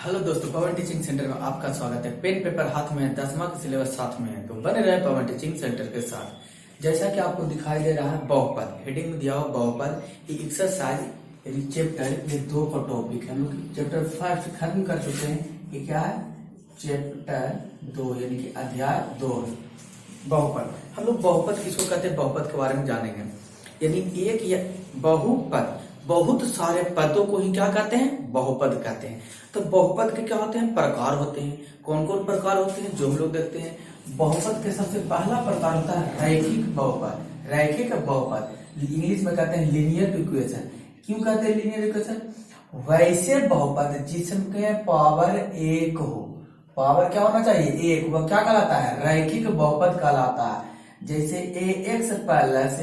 Hello दोस्तों, पवन teaching centre में आपका स्वागत है। पेन पेपर हाथ में है, 10वां का सिलेबस साथ में है, तो बने रहे पवन टीचिंग सेंटर के साथ। जैसा कि आपको दिखाई दे रहा है बहुपद, हेडिंग में दिया हुआ बहुपद, ये एक्सरसाइज चैप्टर, ये 2 का टॉपिक है। हम लोग चैप्टर 1 खत्म कर चुके हैं। ये क्या है? चैप्टर 2 यानी कि अध्याय 2 बहुपद। हम लोग बहुपद किसको कहते हैं, बहुपद के बारे में जानेंगे। यानी एक या बहुपद, बहुत सारे पदों को ही क्या कहते हैं? बहुपद कहते हैं। तो बहुपद के क्या होते हैं? प्रकार होते हैं। कौन कौन प्रकार होते हैं जो हम लोग देखते हैं। बहुपद के सबसे पहला प्रकार होता है रैखिक बहुपद। रैखिक बहुपद इंग्लिश में कहते हैं लीनियर इक्वेशन। क्यों कहते हैं लीनियर इक्वेशन? वैसे बहुपद जिसके पावर 1 हो, पावर क्या होना चाहिए? 1, वह क्या कहलाता है? रैखिक बहुपद कहलाता है। जैसे ax प्लस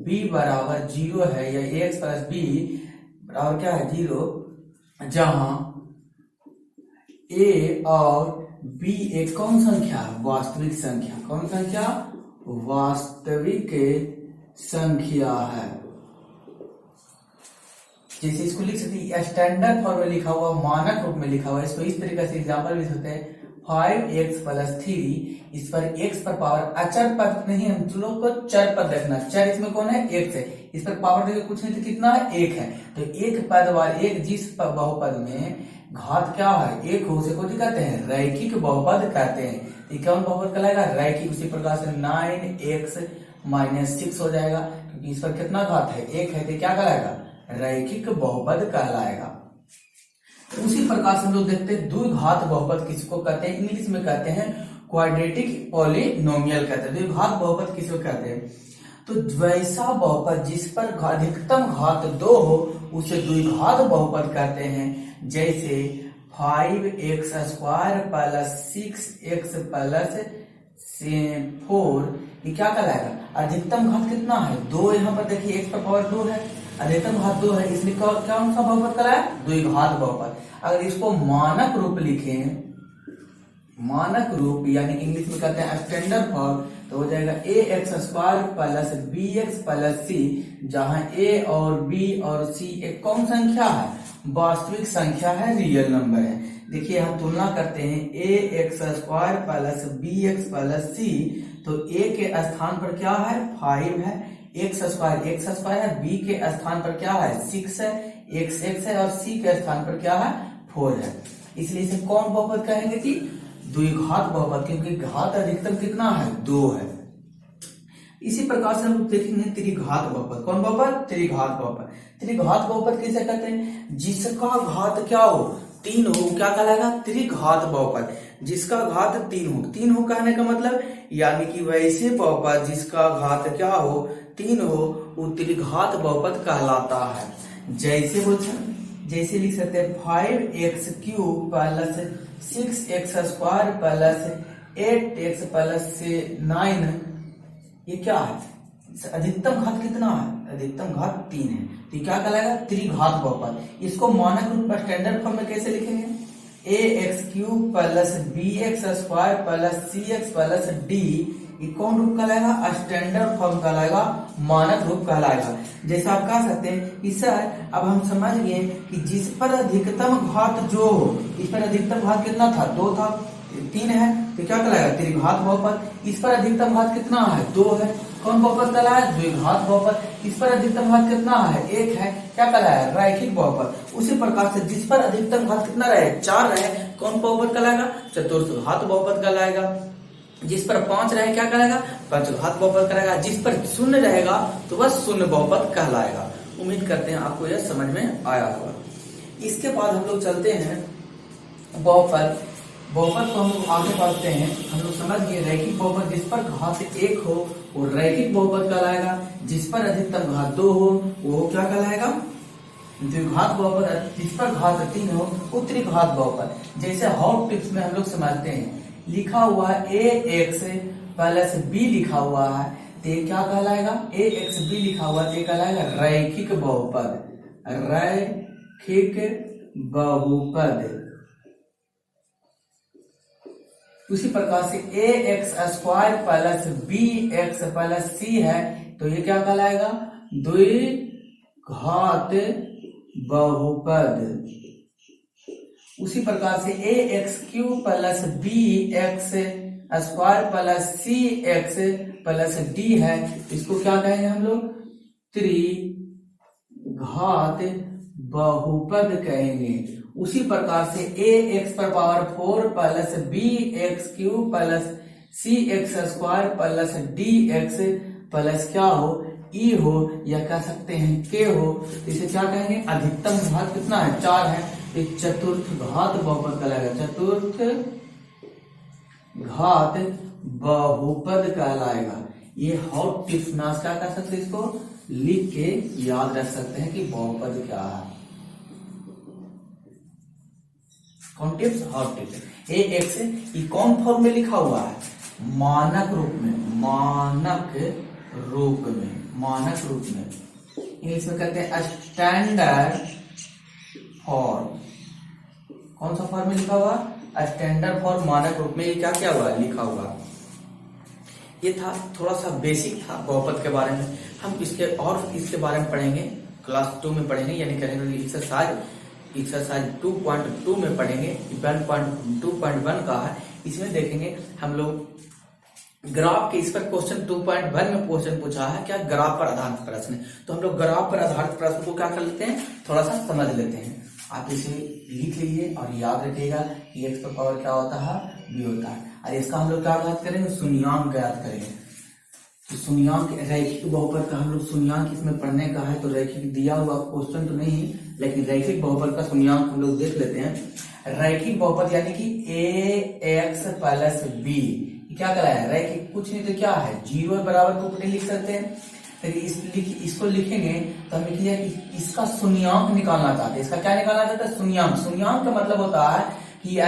b बराबर 0 है, या ax प्लस b बराबर क्या है? 0, जहां a और b एक कौन संख्या है? वास्तविक संख्या। कौन संख्या? वास्तविक संख्या है। जैसे इसको लिख सकते हैं स्टैंडर्ड फॉर्म में लिखा हुआ, मानक रूप में लिखा हुआ। इसको इस तरीके से एग्जाम्पल भी सकते हैं 5x प्लस 3। इस पर x पर पावर अचर पद नहीं, हम लोग को चर पद देखना। चर इसमें कौन है? x है। इस पर पावर देखिए कुछ नहीं तो कितना है? 1 है। तो एक पद वाले एक जिस बहुपद में घात क्या है? 1 हो, उसे कौन कहते हैं? रैखिक बहुपद कहते हैं। ये कौन बहुपद कहलाएगा? रैखिक। उसी प्रकार से 9x माइनस 6 हो जाएगा, क्योंकि इस पर कितना घात है? 1 है। तो क्या कहलाएगा? रैखिक बहुपद कहलाएगा। तो उसी प्रकार से हम लोग देखते हैं द्विघात बहुपद किसको कहते हैं? इंग्लिश में कहते हैं क्वाड्रेटिक पॉलिनोमियल कहते हैं। द्विघात बहुपद किसको कहते हैं? तो वैसा बहुपद जिस पर अधिकतम घात 2 हो उसे द्विघात बहुपद कहते हैं। जैसे 5x square plus 6x plus 4, ये क्या कहलाएगा? अधिकतम घात कितना है? 2। यहाँ पर देखिए x पर पावर 2 है, अधिकतम घात 2 है, इसलिए कौन सा बहुपद कहलाया? द्विघात बहुपद। अगर इसको मानक रूप लिखें, मानक रूप यानी इंग्लिश में कहते हैं स्टैंडर्ड फॉर्म, तो हो जाएगा ax square plus bx plus c, जहां a और b और c एक कौन संख्या है? वास्तविक संख्या है, रियल नंबर है। देखिए हम तुलना करते हैं ax square plus bx plus c, तो a के स्थान पर क्या है? 5 है। x स्क्वायर है, b के स्थान पर क्या है? 6 है, x है, और c के स्थान पर क्या है? 4 है। इसलिए इसे कौन बहुपद कहेंगे कि द्विघात बहुपद, क्योंकि घात अधिकतम कितना है? 2 है। इसी प्रकार से हम लोग देखेंगे त्रिघात बहुपद। कौन बहुपद? त्रिघात बहुपद। त्रिघात बहुपद किसे कहते हैं? जिसका घात क्या हो? 3 हो, क्या कहलाएगा? त्रिघात बहुपद। जिसका घात 3 हो। 3 हो कहने का मतलब यानी कि वैसे बहुपद जिसका घात क्या हो? 3 हो, वो त्रिघात बहुपद कहलाता है। जैसे लिख सकते हैं 5x cube plus 6x square plus 8x plus 9, ये क्या है? अधिकतम घात कितना है? अधिकतम घात 3 है। तो ये क्या कहलाएगा? त्रिघात बहुपद। इसको मानक रूप में स्टैंडर्ड फॉर्म में कैसे लिखेंगे? ax cube plus bx square plus cx plus d, ये कौन रूप कहलाएगा? स्टैंडर्ड फॉर्म कहलाएगा, मानक रूप कहलाएगा। जैसा आप कह सकते हैं कि सर अब हम समझ गए कि जिस पर अधिकतम घात जो हो, इस पर अधिकतम घात कितना था? 2 था, 3 है, तो क्या कहलाएगा? त्रिघात बहुपद। इस पर अधिकतम घात कितना है? 2 है, कौन बहुपद कहलाया? द्विघात बहुपद। इस पर अधिकतम घात कितना है? 1 है, क्या कहलाया? रैखिक बहुपद। उसी प्रकार से जिस पर अधिकतम घात कितना रहे? 4 रहे, कौन बहुपद कहलाएगा? चतुर्घात बहुपद कहलाएगा। जिस पर 5 रहे क्या कहलाएगा? पंचघात बहुपद कहलाएगा। जिस पर 0 रहेगा तो वह शून्य बहुपद कहलाएगा। उम्मीद करते हैं आपको यह समझ में आया होगा। इसके बाद हम लोग चलते हैं बहुपद। बहुपद को हम लोग आगे बढ़ते हैं। हम लोग समझ गए रैखिक बहुपद, जिस पर घात 1 हो वो रैखिक बहुपद कहलाएगा। जिस पर अधिकतम घात 2 हो वो क्या कहलाएगा? द्विघात बहुपद। जिस पर घात 3 हो वो त्रिघात बहुपद। जैसे हॉट टिप्स में हम लोग समझते हैं, लिखा हुआ है ax प्लस b लिखा हुआ है, तो क्या कहलाएगा? ax b लिखा हुआ तो कहलाएगा रैखिक बहुपद। रैखिक बहुपद। उसी प्रकार से ax square plus bx plus c है, तो ये क्या कहलाएगा? द्विघात बहुपद। उसी प्रकार से A X cube plus B X square plus C X plus D है, इसको क्या कहेंगे हम लोग? त्रिघात बहुपद कहेंगे। उसी प्रकार से ए एक्स पर power 4 plus B X cube plus C X square plus D X plus क्या हो? ई हो, या कह सकते हैं के हो। इसे क्या कहेंगे? अधिकतम घात कितना है? 4 है। ये चतुर्थ घात बहुपद कहलाएगा, चतुर्थ घात बहुपद कहलाएगा। ये हॉट टिप्स नाश क्या कर सकते हैं, इसको लिख के याद रख सकते हैं कि बहुपद क्या है। कौन tips? Hot tips. A X ये कौन फॉर्म में लिखा हुआ है? मानक रूप में, मानक रूप में, मानक रूप में। इंग्लिश में कहते हैं स्टैंडर्ड फॉर्म। कौन सा फॉर्म में लिखा हुआ? स्टैंडर्ड फॉर्म, मानक रूप में। ये क्या क्या हुआ? लिखा हुआ। ये था थोड़ा सा बेसिक था बहुपद के बारे में। हम इसके बारे में पढ़ेंगे क्लास 2 में पढ़ेंगे, यानी करेंगे एक्सरसाइज 2.2 में पढ़ेंगे। 2.1 का है, इसमें देखेंगे हम लोग ग्राफ के। इस पर क्वेश्चन 2.1 में क्वेश्चन पूछा है क्या? ग्राफ पर आधारित प्रश्न। तो हम लोग ग्राफ पर आधारित प्रश्न को क्या कर लेते हैं, थोड़ा सा समझ लेते हैं। आप इसे लिख लीजिए और याद रखिएगा कि एक्स पर पावर क्या होता है? बी होता है। और इसका हम लोग क्या ज्ञात करेंगे? शून्यांक ज्ञात करेंगे। तो शून्यांक, रैखिक बहुपद का हम लोग शून्यांक इसमें पढ़ने का है। तो रैखिक दिया हुआ क्वेश्चन तो नहीं, लेकिन रैखिक बहुपद का शून्यांक हम लोग देख लेते हैं। रैखिक बहुपद यानी कि ए एक्स प्लस बी क्या कराया? रैखिक कुछ नहीं तो क्या है? 0 बराबर को नहीं लिख सकते हैं। इसको लिखेंगे तो हम लिखिए कि इसका शून्यांक निकालना चाहते हैं। इसका क्या निकालना चाहते हैं? शून्यांक। शून्यांक का मतलब होता है कि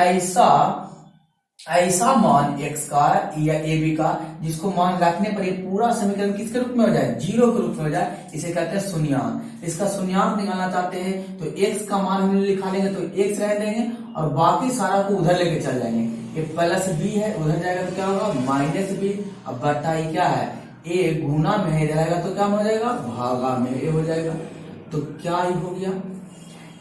ऐसा मान एक्स का या ए बी का जिसको मान रखने पर ये पूरा समीकरण किसके रूप में हो जाए? 0 के रूप में हो जाए। इसे कहते हैं शून्यांक। इसका शून्यांक निकालना चाहते हैं तो एक्स का मान हम लिखा लेंगे तो एक्स रह देंगे और बाकी सारा को उधर लेके चल जाएंगे। ये प्लस बी है, उधर जाएगा तो क्या होगा? Minus B. अब बताइए क्या है? ए गुना में है, इधर आएगा तो क्या हो जाएगा? भागा में ए हो जाएगा। तो क्या ही हो गया?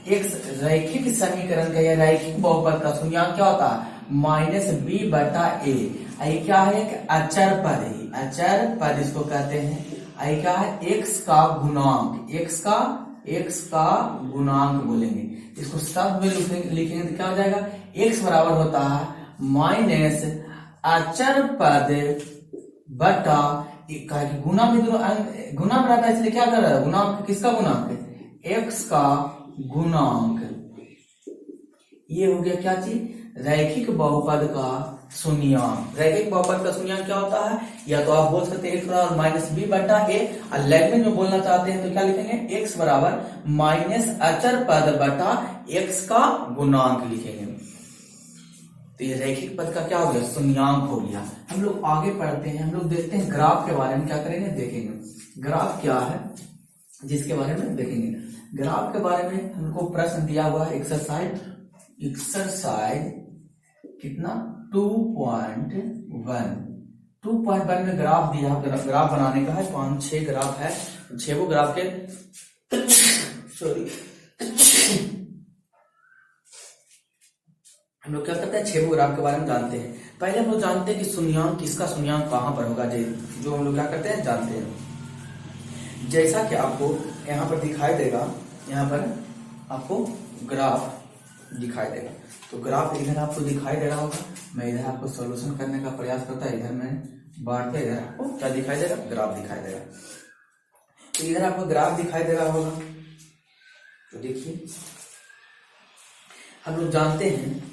एक्स रैखिक समीकरण का या रैखिक बहुपद का शून्यांक क्या होता है? माइनस बी बटा ए। आई क्या है? एक अचर पद है, अचर पद इसको कहते हैं। आई क्या है? एक्स का गुणांक, एक्स का गुणांक बोलेंगे। इसको शब्द में लिखेंगे तो क्या हो जाएगा? एक्स बराबर होता है माइनस अचर पद बटा, गुना में गुना में रहता है, इसलिए क्या कर रहा है? गुणांक। किसका गुणांक? एक्स का गुणांक। ये हो गया क्या चीज? रैखिक बहुपद का शून्यांक। रैखिक बहुपद का शून्यांक क्या होता है? या तो आप बोल सकते हैं एक्स बराबर माइनस बी बटा ए, और लैंग्वेज में बोलना चाहते हैं तो क्या लिखेंगे? एक्स बराबर माइनस अचर पद बटा एक्स का गुणांक लिखेंगे। तो ये रैखिक पद का क्या हो गया? शून्यांक हो गया। हम लोग आगे पढ़ते हैं, हम लोग देखते हैं ग्राफ के बारे में क्या करेंगे, देखेंगे ग्राफ क्या है जिसके बारे में देखेंगे। ग्राफ के बारे में हमको प्रश्न दिया हुआ है एक्सरसाइज कितना? 2.1 में ग्राफ दिया, ग्राफ बनाने का है। 5-6 ग्राफ है, 6 ग्राफ के सॉरी हम लोग क्या करते हैं? 6 ग्राफ के बारे में जानते हैं। पहले हम लोग जानते हैं कि शून्यांक, किसका शून्यांक कहां पर होगा, जो हम लोग क्या करते हैं? जानते हैं। जैसा कि आपको यहाँ पर दिखाई देगा, यहाँ पर आपको ग्राफ दिखाई देगा। तो ग्राफ इधर आपको दिखाई दे रहा होगा। मैं इधर आपको सॉल्यूशन करने का प्रयास करता है, इधर मैं बांटते, इधर आपको क्या दिखाई देगा? ग्राफ दिखाई देगा। तो इधर आपको ग्राफ दिखाई दे रहा होगा। तो देखिए हम लोग जानते हैं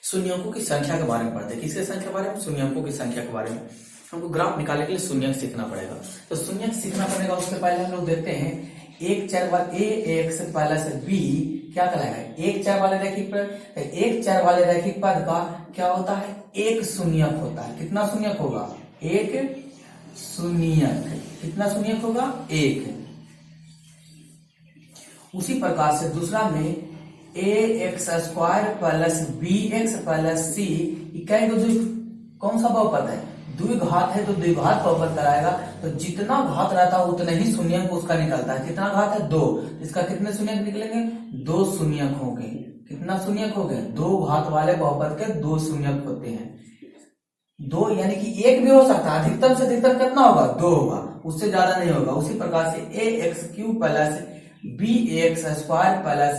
शून्यांकों की संख्या के बारे में पढ़ते हैं। किसके संख्या के बारे में? शून्यांकों की संख्या के बारे में। हमको ग्राफ निकालने के लिए शून्यांक सीखना पड़ेगा। तो शून्यांक सीखना पड़ेगा, उससे पहले हम लोग देखते हैं एक चर वाले ए एक्स प्लस बी क्या कहलाएगा? एक चर वाले रैखिक पद। एक चर वाले रैखिक पद का क्या होता है? एक शून्यक होता है। कितना शून्यक होगा? एक शून्यक। कितना शून्यक होगा? एक। उसी प्रकार से दूसरा में A X square plus B X plus C, कौन सा बहुपद है? द्विघात है तो द्विघात बहुपद कराएगा, तो जितना घात रहता है उतना ही शून्यक उसका निकलता है। कितना घात है 2, इसका कितने शून्यक निकलेंगे 2 शून्यक होंगे। कितना शून्यक हो गए 2 घात वाले बहुपद के 2 शून्यक होते हैं। 2 यानी कि 1 भी हो सकता है, अधिकतम से अधिकतम कितना होगा 2 होगा, उससे ज्यादा नहीं होगा। उसी प्रकार से ax³ plus bx² plus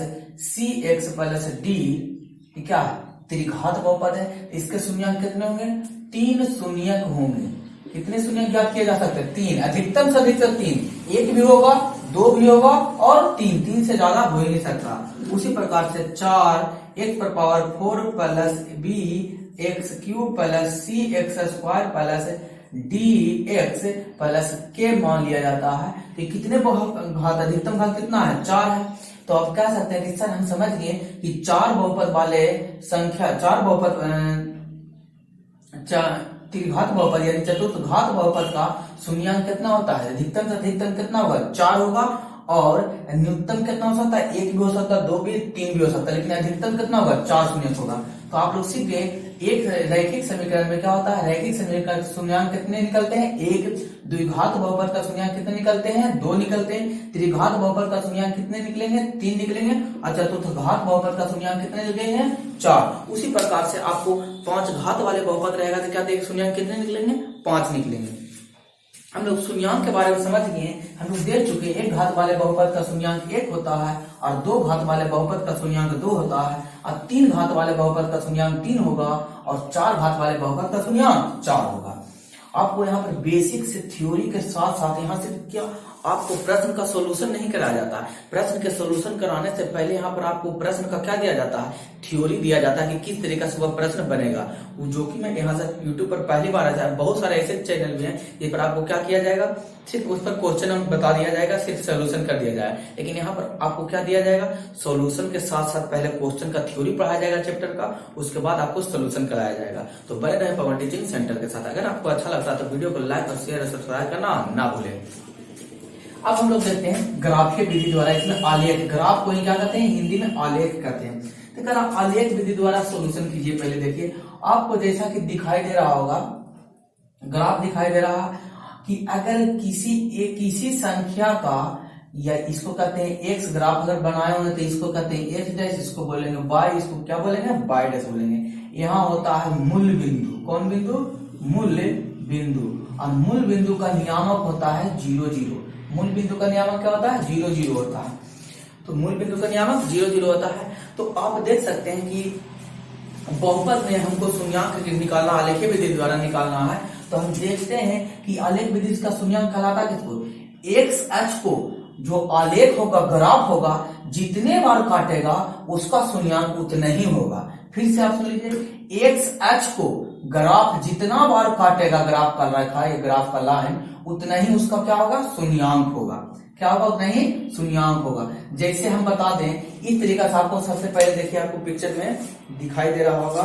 cx plus d क्या है त्रिघात बहुपद है। इसके शून्यक कितने होंगे 3 शून्यक होंगे। कितने शून्यक ज्ञात किए जा सकते हैं 3, अधिकतम से अधिकतम 3, 1 भी होगा 2 भी होगा और 3 से ज्यादा हो ही नहीं सकता। उसी प्रकार से 4x⁴ plus bx³ plus cx² plus dx plus k मान लिया जाता है। तो कितने घात अधिकतम घात कितना है 4 है। तो आप कह सकते हैं कि सर हम समझ गए कि 4 बहुपद वाले संख्या 4 बहुपद त्रिघात बहुपद यानी चतुर्थ घात बहुपद का शून्यक कितना होता है, अधिकतम से अधिकतम कितना होगा 4 होगा और न्यूनतम कितना हो सकता है 1 भी हो सकता है 2 भी 3 भी हो सकता है, लेकिन अधिकतम कितना होगा 4 शून्यक होगा। तो आप लोग सीख गए एक रैखिक समीकरण में क्या होता है, रैखिक समीकरण का शून्यक कितने निकलते हैं 1, द्विघात बहुपद का शून्यक कितने निकलते हैं 2 निकलते हैं, त्रिघात बहुपद का शून्यक कितने निकलेंगे 3 निकलेंगे और चतुर्थ घात बहुपद का शून्यक कितने निकलेंगे 4। उसी प्रकार से आपको 5 घात वाले बहुपद रहेगा तो क्या देखें शून्यक कितने निकलेंगे 5 निकलेंगे। हम लोग शून्यक के बारे में समझ गए, हम लोग देख चुके हैं 1 घात वाले बहुपद का शून्यक 1 होता है और 2 घात वाले बहुपद का शून्यक 2 होता है और 3 घात वाले बहुपद का शून्यक 3 होगा और 4 घात वाले बहुपद का शून्यक 4 होगा। आपको यहाँ पर बेसिक से थ्योरी के साथ साथ यहाँ से क्या आपको प्रश्न का सॉल्यूशन नहीं कराया जाता है। प्रश्न के सॉल्यूशन कराने से पहले यहाँ पर आपको प्रश्न का क्या दिया जाता है, थ्योरी दिया जाता है कि किस तरीके से वह प्रश्न बनेगा। वो जो कि मैं यहाँ से यूट्यूब पर पहली बार आया है, बहुत सारे ऐसे चैनल भी हैं जिस पर आपको क्या किया जाएगा सिर्फ उस पर क्वेश्चन बता दिया जाएगा, सिर्फ सोल्यूशन कर दिया जाएगा। लेकिन यहाँ पर आपको क्या दिया जाएगा, सोल्यूशन के साथ साथ पहले क्वेश्चन का थ्योरी पढ़ाया जाएगा चैप्टर का, उसके बाद आपको सोल्यूशन कराया जाएगा। तो बने रहे पवन टीचिंग सेंटर के साथ। अगर आपको अच्छा लगता है तो वीडियो को लाइक और शेयर और सब्सक्राइब करना ना भूलें। अब हम लोग देखते हैं ग्राफीय विधि द्वारा, इसमें आलेख, ग्राफ को ही क्या कहते हैं हिंदी में आलेख कहते हैं। तो अगर आप आलेख विधि द्वारा सॉल्यूशन कीजिए। पहले देखिए आपको जैसा कि दिखाई दे रहा होगा, ग्राफ दिखाई दे रहा कि अगर किसी संख्या का या इसको कहते हैं एक्स ग्राफ अगर बनाए होंगे तो इसको कहते हैं एक्स डैश, इसको बोलेंगे वाई, इसको क्या बोलेंगे वाई डैश बोलेंगे। यहाँ होता है मूल बिंदु, कौन बिंदु मूल बिंदु, और मूल बिंदु का नियामक होता है 0 0। मूल बिंदु का नियामक क्या होता है 0 0 होता है। तो मूल बिंदु का नियामक 0 0 होता है। तो आप देख सकते हैं कि बहुपद में हमको शून्यक निकालना आलेखीय विधि द्वारा निकालना है। तो हम देखते हैं कि आलेख विधि का शून्यक कहलाता किसको, एक्स अक्ष को जो आलेख होगा ग्राफ होगा जितने बार काटेगा उसका शून्यक उतना ही होगा। फिर से आप सुन लीजिए, एक्स अक्ष को ग्राफ जितना बार काटेगा, ग्राफ का रेखा या ग्राफ का लाइन, उतना ही उसका क्या होगा शून्यक होगा। क्या होगा उतना ही शून्यक होगा। जैसे हम बता दें इस तरीका से, आपको सबसे पहले देखिए आपको पिक्चर में दिखाई दे रहा होगा,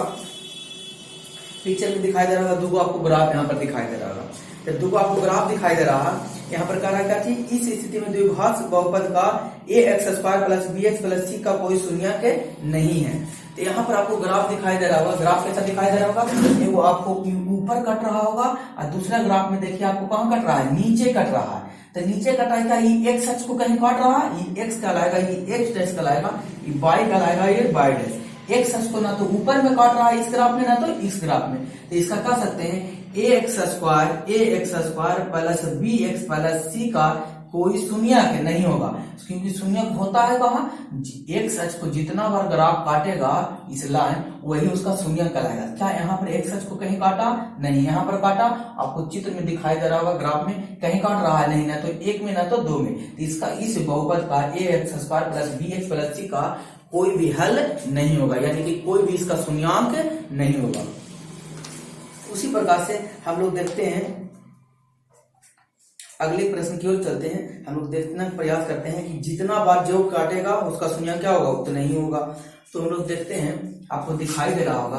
पिक्चर में दिखाई दे रहा होगा दुगो आपको ग्राफ यहाँ पर दिखाई दे रहा होगा। जब दुगो आपको ग्राफ दिखाई दे रहा है यहाँ पर कह रहा है कि इस स्थिति में द्विघात बहुपद का ax² plus bx plus c का कोई शून्यक नहीं है। तो यहाँ पर आपको ग्राफ दिखाई दे रहा होगा, ग्राफ कैसा दिखाई दे रहा होगा, वो आपको ऊपर कट रहा होगा और दूसरा ग्राफ में देखिए आपको कहाँ कट रहा है, नीचे कट रहा है। तो नीचे कटाएगा ये एक्स अक्ष को कहीं काट रहा है, ये एक्स कहलाएगा, ये एक्स डैश कहलाएगा, ये वाई कहलाएगा, ये वाई डैश। एक्स अक्ष को ना तो ऊपर में काट रहा है इस ग्राफ में, ना तो इस ग्राफ में। तो इसका कह सकते हैं ax² plus bx plus c का कोई शून्यक नहीं होगा, क्योंकि शून्यक होता है कहाँ, एक्स अक्ष को जितना बार ग्राफ काटेगा इस लाइन वही उसका शून्यक कहलाएगा। क्या यहाँ पर एक्स अक्ष को कहीं काटा नहीं, यहाँ पर काटा, आपको चित्र में दिखाई दे रहा होगा ग्राफ में कहीं काट रहा है नहीं, ना तो 1 में ना तो 2 में। तो इसका इस बहुपद का ax² plus bx plus c का कोई भी हल नहीं होगा, यानी कि कोई भी इसका शून्यक नहीं होगा। उसी प्रकार से हम लोग देखते हैं अगले प्रश्न की ओर चलते हैं। हम लोग देखने का प्रयास करते हैं कि जितना बार जो काटेगा उसका शून्यक क्या होगा उतना ही होगा। तो हम लोग देखते हैं, आपको दिखाई दे रहा होगा,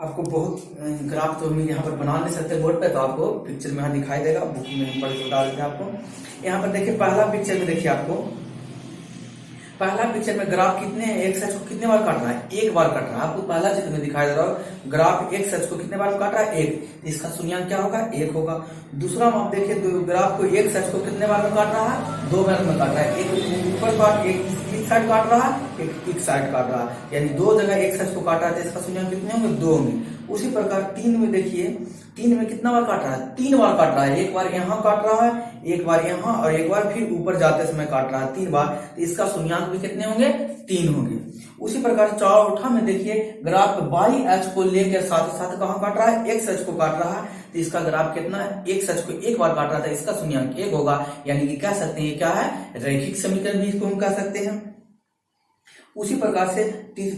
आपको बहुत ग्राफ तो हम यहाँ पर बना नहीं सकते बोर्ड पे, तो आपको पिक्चर में यहाँ दिखाई देगा, बुक में हम पढ़ के बता देते हैं आपको। यहाँ पर देखिए पहला पिक्चर में देखिए आपको पहला पिक्चर में ग्राफ कितने एक्स एक्स को कितने बार काट रहा है, एक बार काट रहा है। आपको पहला चित्र में दिखाई दे रहा है ग्राफ एक्स एक्स को कितने बार काट रहा है, एक, इसका शून्यंक क्या होगा, एक होगा। दूसरा में आप देखिए ग्राफ को एक्स एक्स को कितने बार में काट रहा है, दो बार में काट रहा है, एक ऊपर काट एक साइड काट रहा है, एक साइड काट रहा है, यानी दो जगह एक्स एक्स को काटा है, तो इसका शून्यंक कितने होंगे, दो होंगे। उसी प्रकार 3 में देखिए, 3 में कितना बार काट रहा है, 3 बार काट रहा है, एक बार यहाँ काट रहा है, एक बार यहाँ और एक बार फिर ऊपर जाते समय काट रहा है, 3 बार, तो इसका शून्यंक भी कितने होंगे, 3 होंगे। उसी प्रकार चौथा में देखिए ग्राफ वाई एच को लेकर साथ साथ कहाँ काट रहा है, एक्स एच को काट रहा है, तो इसका ग्राफ कितना है, एक्स एच को एक बार काट रहा था, इसका शून्यंक 1 होगा, यानी कि कह सकते हैं क्या है, रैखिक समीकरण भी इसको हम कह सकते हैं। उसी प्रकार से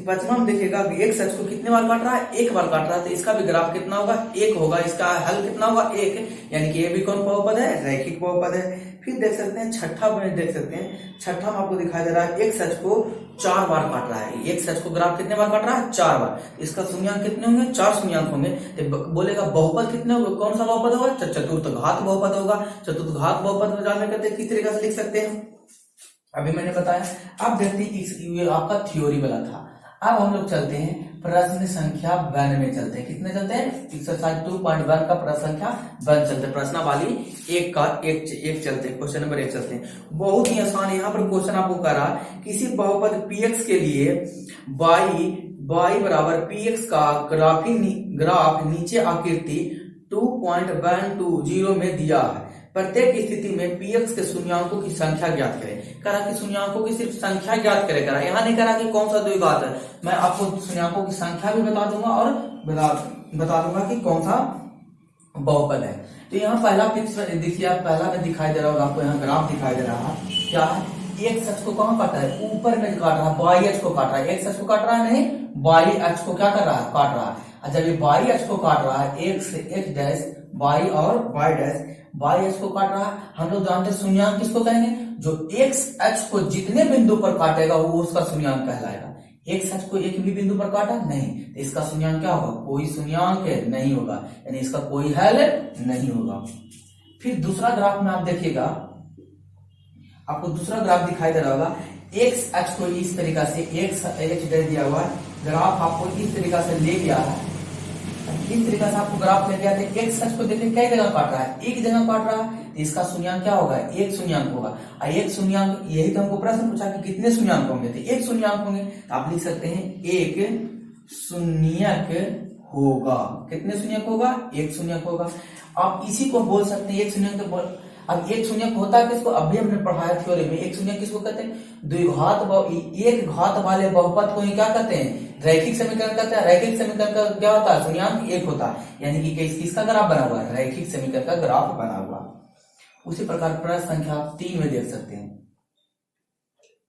पांचवा में देखिएगा एक्स एच को कितने बार काट रहा है, एक बार काट रहा है, तो इसका भी ग्राफ कितना होगा, 1 होगा, इसका हल कितना होगा, 1, यानी कि ये भी कौन बहुपद है, रैखिक बहुपद है। फिर देख सकते हैं छठा में, देख सकते हैं छठा में आपको दिखाई दे रहा है एक्स एच को 4 बार काट रहा है, एक्स एच को ग्राफ कितने बार काट रहा है, 4 बार, इसका शून्यंक कितने होंगे, 4 शून्यंक होंगे। तो बोलेगा बहुपद कितने होंगे, कौन सा बहुपद होगा, चतुर्थ घात बहुपद होगा। चतुर्थ घात बहुपद में जानने करते किस तरीके से लिख सकते हैं, अभी मैंने बताया। अब देखते हैं ये आपका थ्योरी वाला था। अब हम लोग चलते हैं प्रश्न संख्या 92 में चलते हैं, कितने चलते हैं, एक्सरसाइज 2.1 का प्रश्न संख्या 92 चलते हैं, प्रश्नावली एक का एक चलते हैं, क्वेश्चन नंबर 1 चलते हैं। बहुत ही आसान यहाँ पर क्वेश्चन आपको करा, किसी बहुपद px के लिए y बराबर px का ग्राफ नीचे आकृति 2.120 में दिया है। प्रत्येक स्थिति में px के शून्यंकों की संख्या ज्ञात करें। करा कि शून्यंकों की सिर्फ संख्या ज्ञात करें, करा यहाँ नहीं करा कि कौन सा द्विघात है। मैं आपको शून्यंकों की संख्या भी बता दूंगा और बता दूंगा कि कौन सा बहुपद है। तो यहाँ पहला पिक्चर देखिए, आप पहला में दिखाई दे रहा होगा आपको, यहाँ ग्राफ दिखाई दे रहा है, क्या है, एक्स एच को कहाँ काटा है, ऊपर में काट रहा है, वाई एच को काट रहा है, एक्स एच को काट रहा है, नहीं वाई एच को क्या कर रहा है, काट रहा है। जब ये वाई एच को काट रहा है, एक्स एच डैश वाई और वाई डैश वाई एच को काट रहा है, हम लोग जानते हैं शून्यंक किसको कहेंगे, जो एक्स एच को जितने बिंदु पर काटेगा वो उसका शून्यंक कहलाएगा। एक्स एच को एक भी बिंदु पर काटा नहीं, तो इसका शून्यंक क्या होगा, कोई शून्यंक नहीं होगा, यानी इसका कोई हल नहीं होगा। फिर दूसरा ग्राफ में आप देखिएगा, आपको दूसरा ग्राफ दिखाई दे रहा होगा, एक्स एच को इस तरीका से एक्स एच दे दिया हुआ है, ग्राफ आपको इस तरीका से ले गया है, इस तरीके से आपको ग्राफ ले गया, एक्स एच को देखिए कई जगह काट रहा है, एक जगह काट रहा है, तो इसका शून्यंक क्या होगा, एक शून्यंक होगा। और एक शून्यंक, यही तो हमको प्रश्न पूछा कि कितने शून्यंक होंगे, तो एक शून्यंक होंगे, तो आप लिख सकते हैं एक शून्यक होगा। कितने शून्यक होगा, एक शून्यक होगा। आप इसी को बोल सकते हैं एक शून्यक। अब एक शून्यक होता है किसको, अभी हमने पढ़ाया थ्योरी में, एक शून्यक किसको कहते हैं, द्विघात एक घात वाले बहुपद को ही क्या कहते हैं, रैखिक समीकरण कहते हैं। रैखिक समीकरण का क्या होता है, शून्यंक एक होता है, यानी कि किसका ग्राफ बना हुआ है, रैखिक समीकरण का ग्राफ बना हुआ। उसी प्रकार प्रश्न संख्या 3 में देख सकते हैं,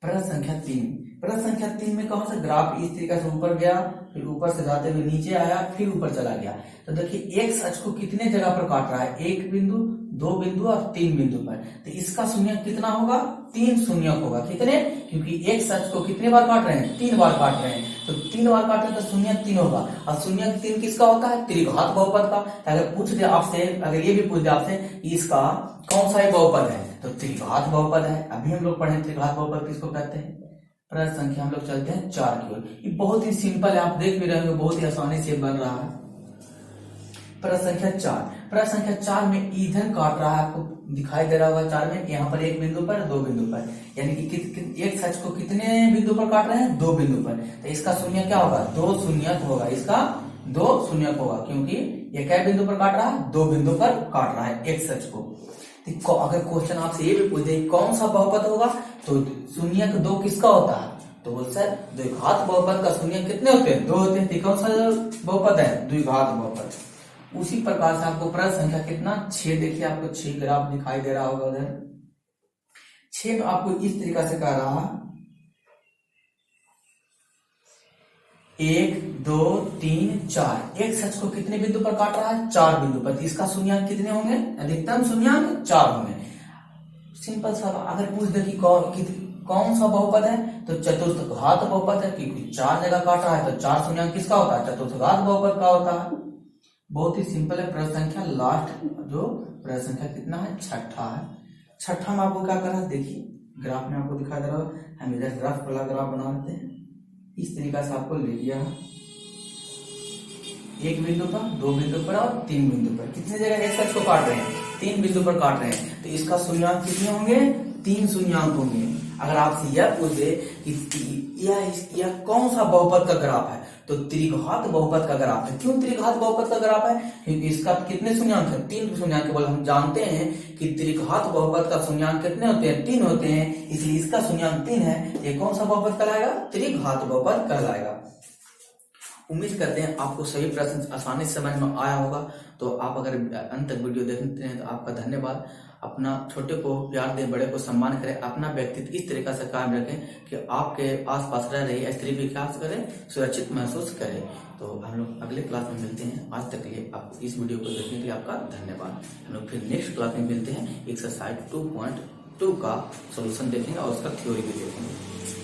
प्रश्न संख्या 3 में कौन सा ग्राफ इस तरीके से ऊपर गया, फिर ऊपर से जाते हुए नीचे आया, फिर ऊपर चला गया। तो देखिए एक्स अक्ष को कितने जगह पर काट रहा है, एक बिंदु, दो बिंदु और 3 बिंदु पर, तो इसका शून्यक कितना होगा, 3 शून्यक होगा। कितने, क्योंकि एक्स अक्ष को कितने बार काट रहे हैं, 3 बार काट रहे हैं, तो 3 बार काट रहे हैं तो शून्यक 3 होगा। और शून्यक 3 किसका होता है, त्रिघात बहुपद का। अगर पूछ दे आपसे, अगर ये भी पूछ दे आपसे इसका कौन सा बहुपद है, तो त्रिघात बहुपद है। अभी हम लोग पढ़े त्रिघात बहुपद किसको कहते हैं। प्रश्न संख्या हम लोग चलते हैं 4 की ओर। ये बहुत ही सिंपल है, आप देख भी रहे होंगे, बहुत ही आसानी से बन रहा है। प्रश्न संख्या 4 में ईंधन काट रहा है, आपको दिखाई दे रहा होगा 4 में, यहाँ पर एक बिंदु पर, 2 बिंदु पर, यानी कि एक सच को कितने बिंदु पर काट रहे हैं, 2 बिंदु पर, तो इसका शून्य क्या होगा, 2 शून्यक होगा, इसका 2 शून्यक होगा, क्योंकि ये क्या बिंदु पर काट रहा है, 2 बिंदु पर काट रहा है एक सच को। तो अगर क्वेश्चन आपसे ये भी पूछ दे कौन सा बहुपद होगा, तो शून्यक 2 किसका होता है, तो बोल सर द्विघात बहुपद का शून्यक कितने होते हैं, 2 होते हैं, तो कौन सा बहुपद है, द्विघात बहुपद। उसी प्रकार से आपको प्रश्न संख्या कितना 6, देखिए आपको 6 ग्राफ दिखाई दे रहा होगा उधर। 6 में आपको इस तरीका से कह रहा, 1 2 3 4, एक सच को कितने बिंदु पर काट रहा है, 4 बिंदु पर, इसका शून्यंक कितने होंगे, अधिकतम शून्यंक 4 होंगे। सिंपल सा, अगर पूछ दे कि कौन सा बहुपद है, तो चतुर्थ घात बहुपद है, क्योंकि 4 जगह काट रहा है, तो 4 शून्यंक किसका होता है, चतुर्थ घात बहुपद का होता है। बहुत ही सिंपल है। प्रश्न संख्या लास्ट, जो प्रश्न संख्या कितना है, 6 है। 6 में आपको क्या करना है, देखिए ग्राफ में आपको दिखा दे रहा हूँ, हम इधर रफ वाला ग्राफ बना देते हैं। इस तरीका से आपको ले लिया एक बिंदु पर, 2 बिंदु पर और 3 बिंदु पर। कितने जगह एक्स एक्स को काट रहे हैं? 3 बिंदु पर काट रहे हैं, तो इसका शून्यांक कितने होंगे? 3 शून्यांक होंगे। अगर आपसे यह पूछ दे कि यह कौन सा बहुपद का ग्राफ है, तो त्रिघात बहुपद का ग्राफ है। क्यों त्रिघात बहुपद का ग्राफ है? क्योंकि इसका कितने शून्यांक है? 3 शून्यांक। केवल हम जानते हैं कि त्रिघात बहुपद का शून्यांक कितने होते हैं? 3 होते हैं, इसलिए इसका शून्यांक 3 है। ये कौन सा बहुपद कहलाएगा? त्रिघात बहुपद कहलाएगा। उम्मीद करते हैं आपको सभी प्रश्न आसानी से समझ में आया होगा। तो आप अगर अंत तक वीडियो देखते हैं तो आपका धन्यवाद। अपना छोटे को प्यार दें, बड़े को सम्मान करें, अपना व्यक्तित्व इस तरीका से कायम रखें कि आपके आसपास रह रही स्त्री भी क्या करें, सुरक्षित महसूस करें। तो हम लोग अगले क्लास में मिलते हैं। आज तक के लिए आपको इस वीडियो को देखने के लिए आपका धन्यवाद। हम लोग फिर नेक्स्ट क्लास में मिलते हैं। एक्सरसाइज 2.2 का सोल्यूशन देखेंगे और उसका थ्योरी भी देखेंगे।